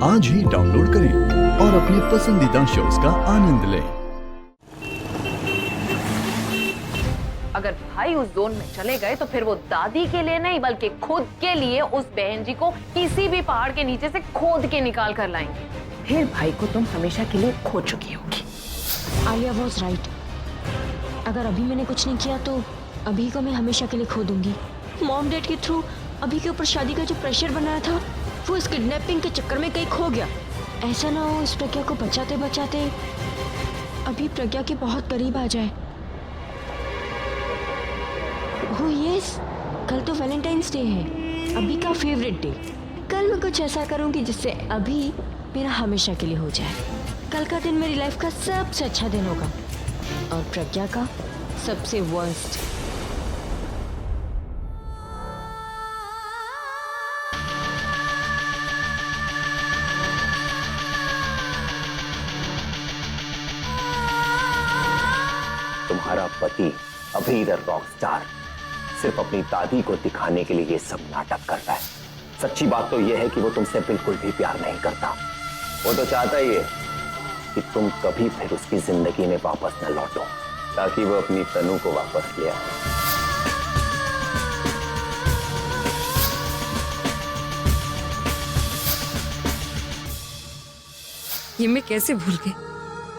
आज ही डाउनलोड करें और अपने पसंदीदा शोज का आनंद लें। अगर भाई उस जोन में चले गए तो फिर वो दादी के लिए नहीं बल्कि खुद के लिए उस बहन जी को किसी भी पहाड़ के नीचे से खोद के निकाल कर लाएंगे। फिर भाई को तुम हमेशा के लिए खो चुकी होगी। Alia was right. अगर अभी मैंने कुछ नहीं किया तो अभी को मैं हमेशा के लिए खो दूंगी। मॉम डैड के थ्रू अभी के ऊपर शादी का जो प्रेशर बनाया था वो इस किडनैपिंग के चक्कर में कहीं खो गया। ऐसा ना हो इस प्रज्ञा को बचाते बचाते अभी प्रज्ञा के बहुत करीब आ जाए। ओह यस, कल तो वैलेंटाइंस डे है, अभी का फेवरेट डे। कल मैं कुछ ऐसा करूंगी जिससे अभी मेरा हमेशा के लिए हो जाए। कल का दिन मेरी लाइफ का सबसे अच्छा दिन होगा और प्रज्ञा का सबसे वर्स्ट। तुम्हारा पति अभी द रॉक स्टार सिर्फ अपनी दादी को दिखाने के लिए ये सब नाटक कर रहा है। सच्ची बात तो यह है कि वो तुमसे बिल्कुल भी प्यार नहीं करता। वो तो चाहता ही है कि तुम कभी फिर उसकी जिंदगी में वापस न लौटो ताकि वो अपनी तनु को वापस ले आए। ये मैं कैसे भूल गई।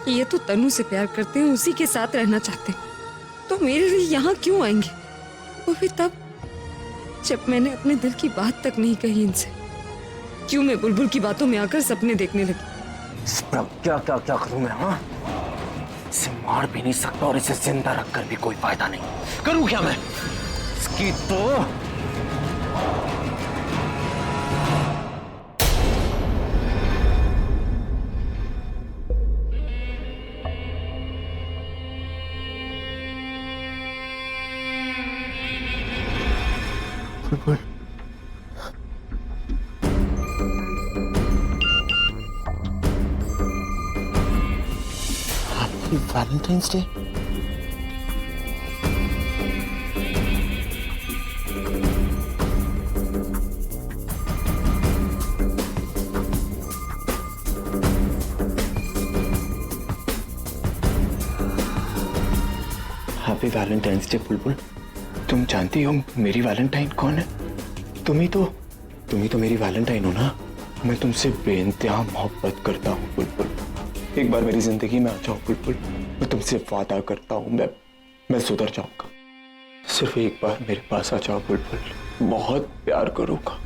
ये तो तनु से प्यार करते हैं, उसी के साथ रहना चाहते हैं, तो मेरे लिए यहाँ क्यों आएंगे? वो भी तब जब मैंने अपने दिल की बात तक नहीं कही इनसे। क्यों मैं बुलबुल की बातों में आकर सपने देखने लगी। क्या क्या क्या करूं मैं? हाँ, इसे मार भी नहीं सकता और इसे जिंदा रखकर भी कोई फायदा नहीं। करूं क्या मैं इसकी तो happy Valentine's day. Happy Valentine's day बुलबुल। तुम जानती हो मेरी वैलेंटाइन कौन है? तुम ही तो मेरी वैलेंटाइन हो ना। मैं तुमसे बेइंतहा मोहब्बत करता हूँ बुलबुल। एक बार मेरी जिंदगी में आ जाओ बुलबुल। मैं तुमसे वादा करता हूँ मैं सुधर जाऊंगा। सिर्फ एक बार मेरे पास आ जाओ बुलबुल। बहुत प्यार करूंगा।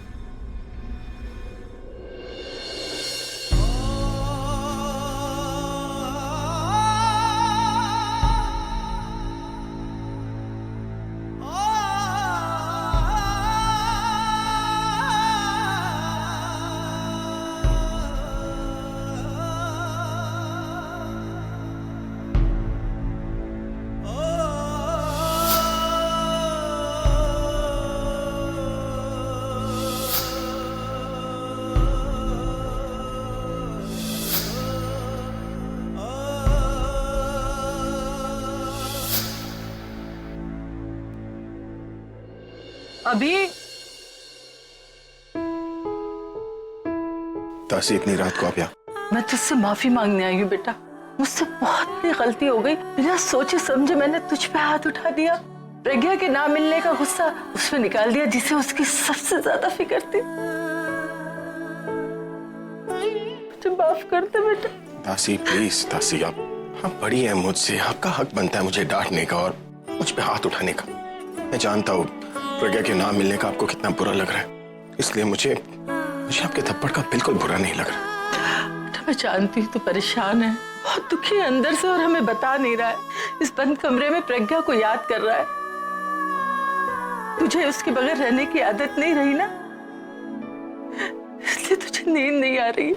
अभी तासी, इतनी रात को आप यहाँ? मैं तुझसे माफी मांगने आई हूँ बेटा। मुझसे बहुत बड़ी गलती हो गई। बिना सोचे समझे मैंने तुझ पे हाथ उठा दिया। प्रज्ञा के ना मिलने का गुस्सा उसमें निकाल दिया जिसे उसकी सबसे ज्यादा फिक्र थी। मुझे माफ कर दे बेटा। तासी प्लीज, तासी आप बड़ी हैं मुझसे। आपका हक बनता है मुझे डांटने का और मुझ पे हाथ उठाने का। मैं जानता हूँ प्रज्ञा के ना मिलने का आपको कितना बुरा लग रहा है, इसलिए मुझे आपके थप्पड़ का बिल्कुल बुरा नहीं लग रहा। बेटा मैं जानती हूँ तू परेशान है, बहुत दुखी है अंदर से और हमें बता नहीं रहा है। इस बंद कमरे में प्रज्ञा को याद कर रहा है। तुझे उसके बगैर रहने की आदत नहीं रही ना, इसलिए तुझे नींद नहीं आ रही।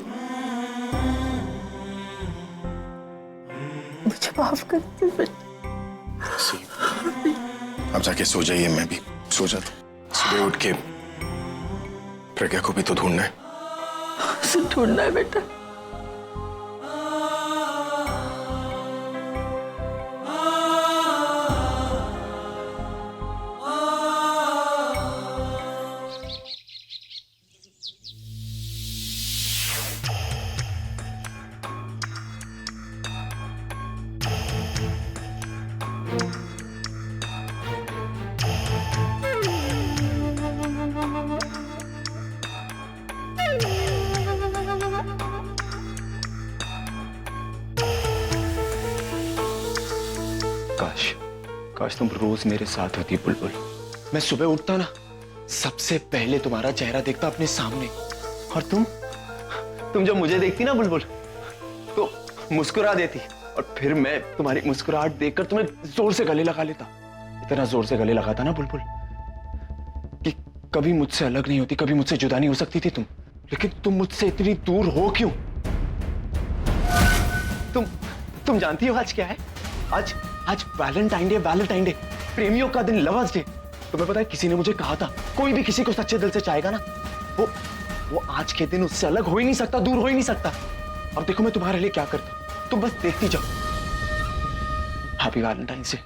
मुझे माफ कर दे बेटा। आप जाके सो जाइए, मैं भी सो जाता हूँ। सुबह उठ के प्रज्ञा को भी तो ढूंढना है। उसे ढूंढना है बेटा। काश तुम रोज मेरे साथ होती बुलबुल। मैं सुबह उठता ना, सबसे पहले तुम्हारा चेहरा देखता अपने सामने, और तुम जब मुझे देखती ना बुलबुल तो मुस्कुरा देती, और फिर मैं तुम्हारी मुस्कुराहट देखकर तुम्हें जोर से गले लगा लेता। इतना जोर से गले लगाता ना बुलबुल कि कभी मुझसे अलग नहीं होती, कभी मुझसे जुदा नहीं हो सकती थी तुम। लेकिन तुम मुझसे इतनी दूर हो क्यों? तुम जानती हो आज क्या है? आज वैलेंटाइन डे, प्रेमियों का दिन, लवर्स डे। तुम्हें पता है, किसी ने मुझे कहा था कोई भी किसी को सच्चे दिल से चाहेगा ना, वो आज के दिन उससे अलग हो ही नहीं सकता, दूर हो ही नहीं सकता। अब देखो मैं तुम्हारे लिए क्या करता हूं, तुम बस देखती जाओ। Happy Valentine's day.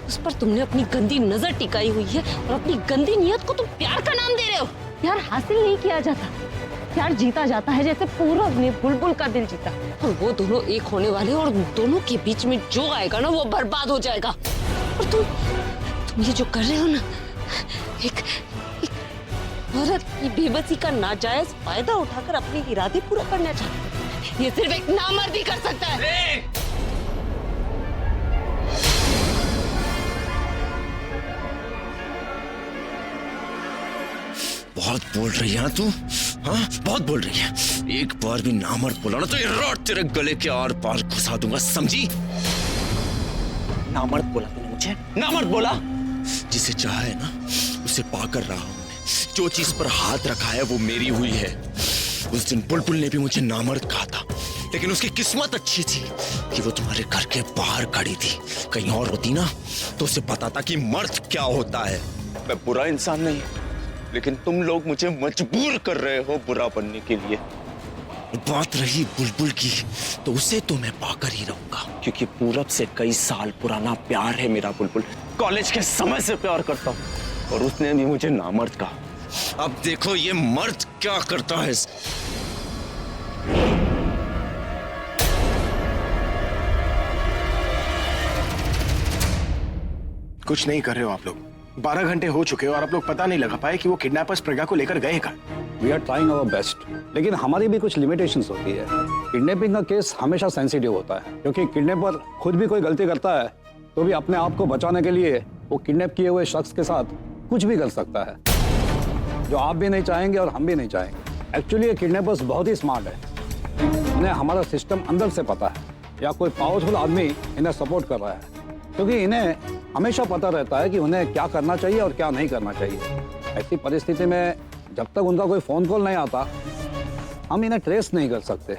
उस पर तुमने अपनी गंदी नजर टिकाई हुई है और अपनी गंदी नियत को तुम प्यार का नाम दे रहे हो। प्यार हासिल नहीं किया जाता, प्यार जीता जाता है, जैसे पूरब ने बुलबुल का दिल जीता। और वो दोनों एक होने वाले, और दोनों के बीच में जो आएगा ना वो बर्बाद हो जाएगा। और तुम ये जो कर रहे हो ना, एक औरत की बेबसी का नाजायज फायदा उठाकर अपने इरादे पूरा करना चाहते हो। ये सिर्फ एक नामर्द ही कर सकता है। बहुत बोल रही है ना तू, हाँ बहुत बोल रही है। एक बार भी नामर्द बोला ना तो ये रॉड तेरे गले के आर पार घुसा दूंगा, समझी? नामर्द बोला तूने मुझे? नामर्द बोला? जिसे चाहा है ना उसे पाकर रहा हूं मैं। जो चीज पर हाथ रखा है वो मेरी हुई है। उस दिन बुलबुल ने भी मुझे नामर्द कहा था, लेकिन उसकी किस्मत अच्छी थी कि वो तुम्हारे घर के बाहर खड़ी थी। कहीं और होती ना तो उसे पता था कि मर्द क्या होता है। मैं बुरा इंसान नहीं, लेकिन तुम लोग मुझे मजबूर कर रहे हो बुरा बनने के लिए। बात रही बुलबुल की, तो उसे तो मैं पाकर ही रहूंगा, क्योंकि पूरब से कई साल पुराना प्यार है मेरा बुलबुल। कॉलेज के समय से प्यार करता हूँ, और उसने भी मुझे नामर्द कहा। अब देखो ये मर्द क्या करता है। कुछ नहीं कर रहे हो आप लोग। 12 घंटे हो चुके और आप लोग पता नहीं लगा पाए कि वो किडनैपर्स प्रज्ञा को लेकर गए कहाँ। We are trying our best, लेकिन हमारी भी कुछ लिमिटेशंस होती है। किडनैपिंग का केस हमेशा सेंसिटिव होता है, क्योंकि किडनैपर खुद भी कोई गलती करता है तो भी अपने आप को बचाने के लिए वो किडनैप किए हुए शख्स के साथ कुछ भी कर सकता है, जो आप भी नहीं चाहेंगे और हम भी नहीं चाहेंगे। एक्चुअली ये किडनैपर्स बहुत ही स्मार्ट है, उन्हें हमारा सिस्टम अंदर से पता है, या कोई पावरफुल आदमी इन्हें सपोर्ट कर रहा है, क्योंकि इन्हें हमेशा पता रहता है कि उन्हें क्या करना चाहिए और क्या नहीं करना चाहिए। ऐसी परिस्थिति में जब तक उनका कोई फोन कॉल नहीं आता, हम इन्हें ट्रेस नहीं कर सकते।